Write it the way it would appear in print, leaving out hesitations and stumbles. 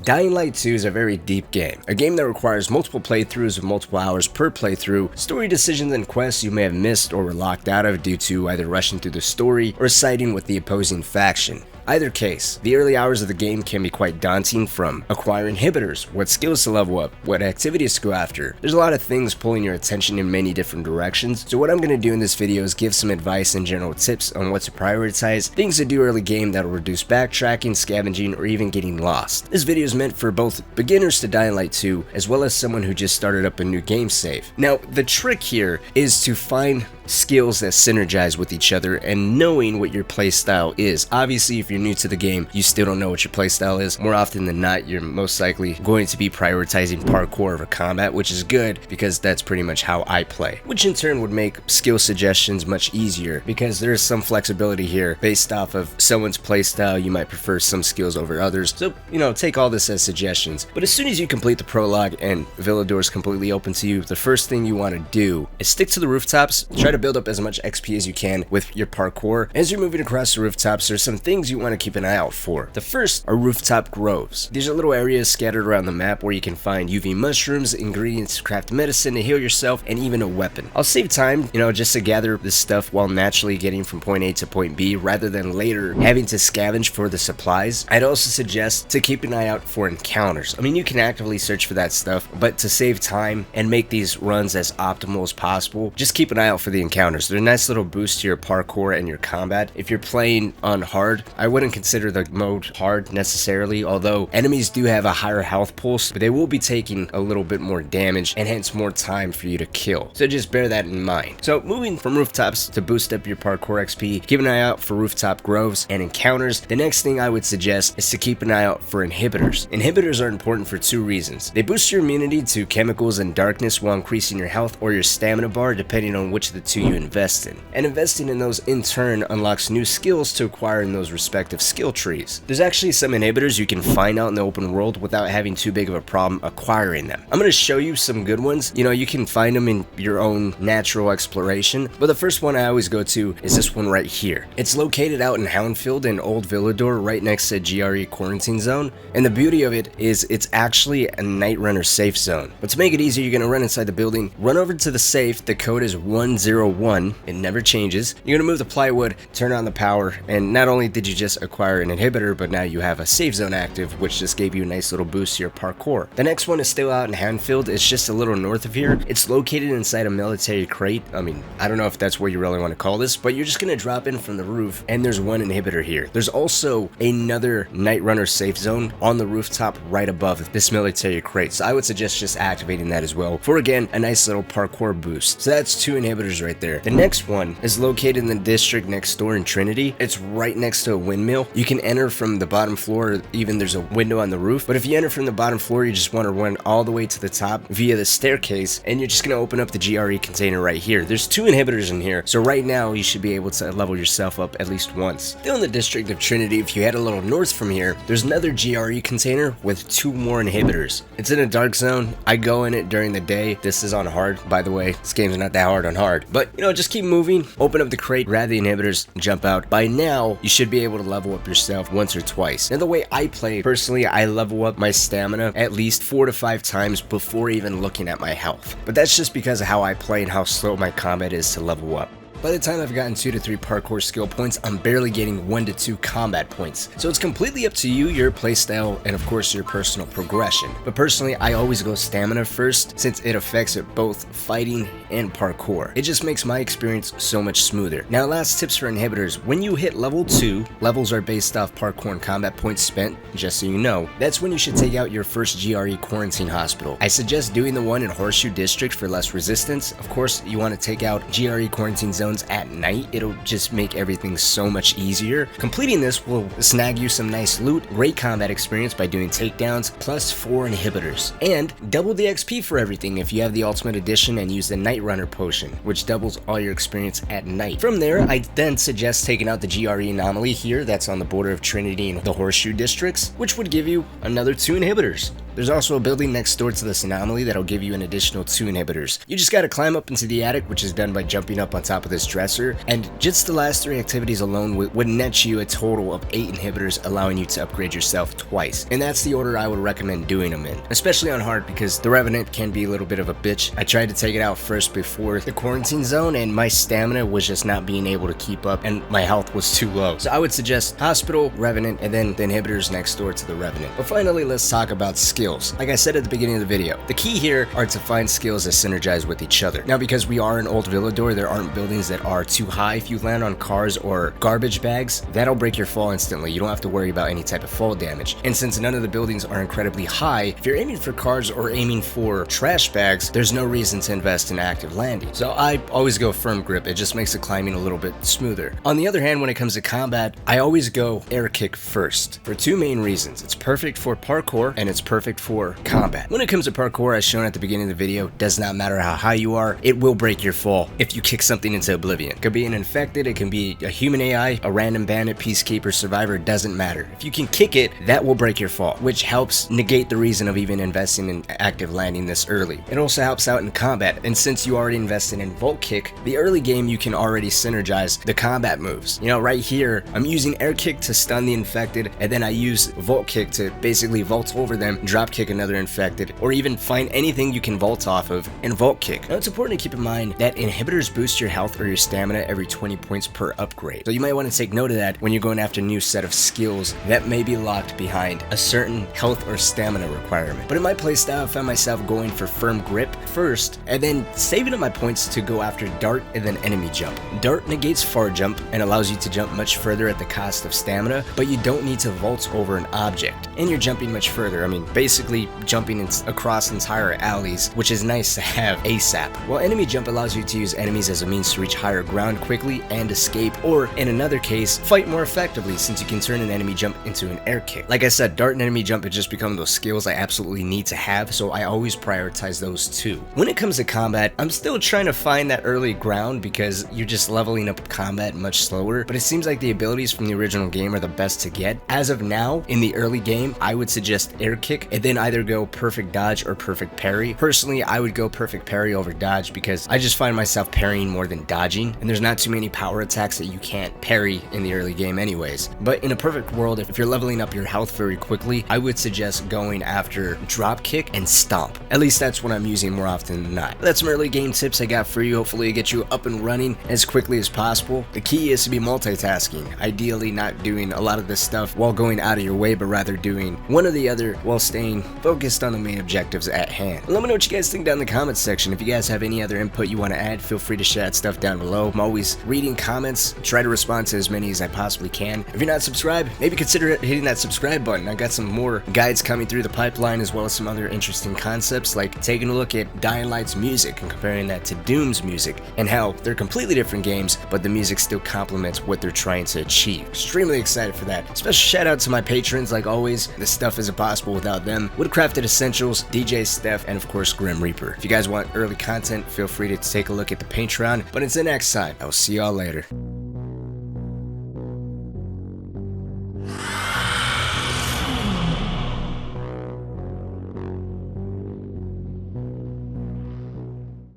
Dying Light 2 is a very deep game, a game that requires multiple playthroughs of multiple hours per playthrough, story decisions and quests you may have missed or were locked out of due to either rushing through the story or siding with the opposing faction. Either case, the early hours of the game can be quite daunting, from acquiring inhibitors, what skills to level up, what activities to go after. There's a lot of things pulling your attention in many different directions, so what I'm going to do in this video is give some advice and general tips on what to prioritize, things to do early game that will reduce backtracking, scavenging, or even getting lost. This video is meant for both beginners to Dying Light 2, as well as someone who just started up a new game save. Now, the trick here is to find skills that synergize with each other and knowing what your playstyle is. Obviously, if you're new to the game, you still don't know what your playstyle is. More often than not, you're most likely going to be prioritizing parkour over combat, which is good because that's pretty much how I play, which in turn would make skill suggestions much easier because there is some flexibility here based off of someone's playstyle. You might prefer some skills over others, so take all this as suggestions. But as soon as you complete the prologue and Villador is completely open to you, the first thing you want to do is stick to the rooftops. Try to build up as much XP as you can with your parkour. As you're moving across the rooftops, there's some things you want to keep an eye out for. The first are Rooftop Groves. These are little areas scattered around the map where you can find UV mushrooms, ingredients to craft medicine, to heal yourself, and even a weapon. I'll save time, just to gather this stuff while naturally getting from point A to point B, rather than later having to scavenge for the supplies. I'd also suggest to keep an eye out for encounters. You can actively search for that stuff, but to save time and make these runs as optimal as possible, just keep an eye out for the encounters. They're a nice little boost to your parkour and your combat. If you're playing on hard, I wouldn't consider the mode hard necessarily, although enemies do have a higher health pulse, but they will be taking a little bit more damage and hence more time for you to kill. So just bear that in mind. So moving from rooftops to boost up your parkour XP, keep an eye out for Rooftop Groves and encounters. The next thing I would suggest is to keep an eye out for inhibitors. Inhibitors are important for two reasons. They boost your immunity to chemicals and darkness while increasing your health or your stamina bar, depending on which of the two you invest in. And investing in those in turn unlocks new skills to acquire in those respective skill trees. There's actually some inhibitors you can find out in the open world without having too big of a problem acquiring them. I'm going to show you some good ones. You can find them in your own natural exploration, but the first one I always go to is this one right here. It's located out in Houndfield in Old Villador, right next to GRE quarantine zone, and the beauty of it is it's actually a night runner safe zone. But to make it easier, you're going to run inside the building, run over to the safe. The code is 101. It never changes. You're going to move the plywood, turn on the power, and not only did you just acquire an inhibitor, but now you have a safe zone active, which just gave you a nice little boost to your parkour. The next one is still out in Houndfield. It's just a little north of here. It's located inside a military crate. I don't know if that's what you really want to call this, but you're just going to drop in from the roof, and there's one inhibitor here. There's also another night runner safe zone on the rooftop right above this military crate, so I would suggest just activating that as well for, again, a nice little parkour boost. So that's two inhibitors right there. The next one is located in the district next door in Trinity. It's right next to a windmill. You can enter from the bottom floor, or even there's a window on the roof, but if you enter from the bottom floor, you just want to run all the way to the top via the staircase, and you're just going to open up the GRE container right here. There's two inhibitors in here, so right now you should be able to level yourself up at least once. Still in the district of Trinity, if you head a little north from here, there's another GRE container with two more inhibitors. It's in a dark zone. I go in it during the day. This is on hard, by the way. This game's not that hard on hard, but just keep moving, open up the crate, grab the inhibitors, jump out. By now, you should be able to level up yourself once or twice. Now, the way I play, personally, I level up my stamina at least 4 to 5 times before even looking at my health. But that's just because of how I play and how slow my combat is to level up. By the time I've gotten 2 to 3 parkour skill points, I'm barely getting 1 to 2 combat points. So it's completely up to you, your playstyle, and of course your personal progression. But personally, I always go stamina first, since it affects it both fighting and parkour. It just makes my experience so much smoother. Now, last tips for inhibitors. When you hit level 2, levels are based off parkour and combat points spent, just so you know. That's when you should take out your first GRE quarantine hospital. I suggest doing the one in Horseshoe District for less resistance. Of course, you want to take out GRE quarantine zones at night. It'll just make everything so much easier. Completing this will snag you some nice loot, great combat experience by doing takedowns, plus 4 inhibitors, and double the XP for everything if you have the Ultimate Edition and use the Night Runner potion, which doubles all your experience at night. From there, I then suggest taking out the GRE anomaly here that's on the border of Trinity and the Horseshoe districts, which would give you another 2 inhibitors. There's also a building next door to this anomaly that'll give you an additional 2 inhibitors. You just gotta climb up into the attic, which is done by jumping up on top of this dresser, and just the last 3 activities alone would net you a total of 8 inhibitors, allowing you to upgrade yourself twice. And that's the order I would recommend doing them in, especially on hard, because the Revenant can be a little bit of a bitch. I tried to take it out first before the quarantine zone, and my stamina was just not being able to keep up, and my health was too low. So I would suggest Hospital, Revenant, and then the inhibitors next door to the Revenant. But finally, let's talk about skills. Like I said at the beginning of the video, the key here are to find skills that synergize with each other. Now, because we are in Old Villador, there aren't buildings that are too high. If you land on cars or garbage bags, that'll break your fall instantly. You don't have to worry about any type of fall damage. And since none of the buildings are incredibly high, if you're aiming for cars or aiming for trash bags, there's no reason to invest in active landing. So I always go firm grip. It just makes the climbing a little bit smoother. On the other hand, when it comes to combat, I always go air kick first for 2 main reasons. It's perfect for parkour and it's perfect for combat. When it comes to parkour, as shown at the beginning of the video, does not matter how high you are, it will break your fall if you kick something into oblivion. It could be an infected, it can be a human AI, a random bandit, peacekeeper, survivor, doesn't matter. If you can kick it, that will break your fall, which helps negate the reason of even investing in active landing this early. It also helps out in combat, and since you already invested in Volt Kick, the early game you can already synergize the combat moves. You know, right here, I'm using air kick to stun the infected, and then I use Volt Kick to basically vault over them, drop kick another infected, or even find anything you can vault off of and Volt Kick. Now, it's important to keep in mind that inhibitors boost your health or your stamina every 20 points per upgrade. So you might want to take note of that when you're going after a new set of skills that may be locked behind a certain health or stamina requirement. But in my playstyle, I found myself going for firm grip first, and then saving up my points to go after dart and then enemy jump. Dart negates far jump and allows you to jump much further at the cost of stamina, but you don't need to vault over an object, and you're jumping much further. I mean, basically jumping across entire alleys, which is nice to have ASAP. While enemy jump allows you to use enemies as a means to reach higher ground quickly and escape, or in another case, fight more effectively, since you can turn an enemy jump into an air kick. Like I said, dart and enemy jump have just become those skills I absolutely need to have, so I always prioritize those two. When it comes to combat, I'm still trying to find that early ground because you're just leveling up combat much slower, but it seems like the abilities from the original game are the best to get. As of now, in the early game, I would suggest air kick and then either go perfect dodge or perfect parry. Personally, I would go perfect parry over dodge because I just find myself parrying more than dodging, and there's not too many power attacks that you can't parry in the early game anyways. But in a perfect world, if you're leveling up your health very quickly, I would suggest going after drop kick and stomp. At least that's what I'm using more often than not. That's some early game tips I got for you. Hopefully it gets you up and running as quickly as possible. The key is to be multitasking, ideally not doing a lot of this stuff while going out of your way, but rather doing one or the other while staying focused on the main objectives at hand. Let me know what you guys think down in the comments section. If you guys have any other input you want to add, feel free to share that stuff down below. I'm always reading comments, try to respond to as many as I possibly can. If you're not subscribed, maybe consider hitting that subscribe button. I got some more guides coming through the pipeline, as well as some other interesting concepts, like taking a look at Dying Light's music and comparing that to Doom's music, and how they're completely different games, but the music still complements what they're trying to achieve. Extremely excited for that. Special shout out to my patrons, like always. This stuff isn't possible without them. Woodcrafted Essentials, DJ Steph, and of course Grim Reaper. If you guys want early content, feel free to take a look at the Patreon. But until next time, I will see y'all later.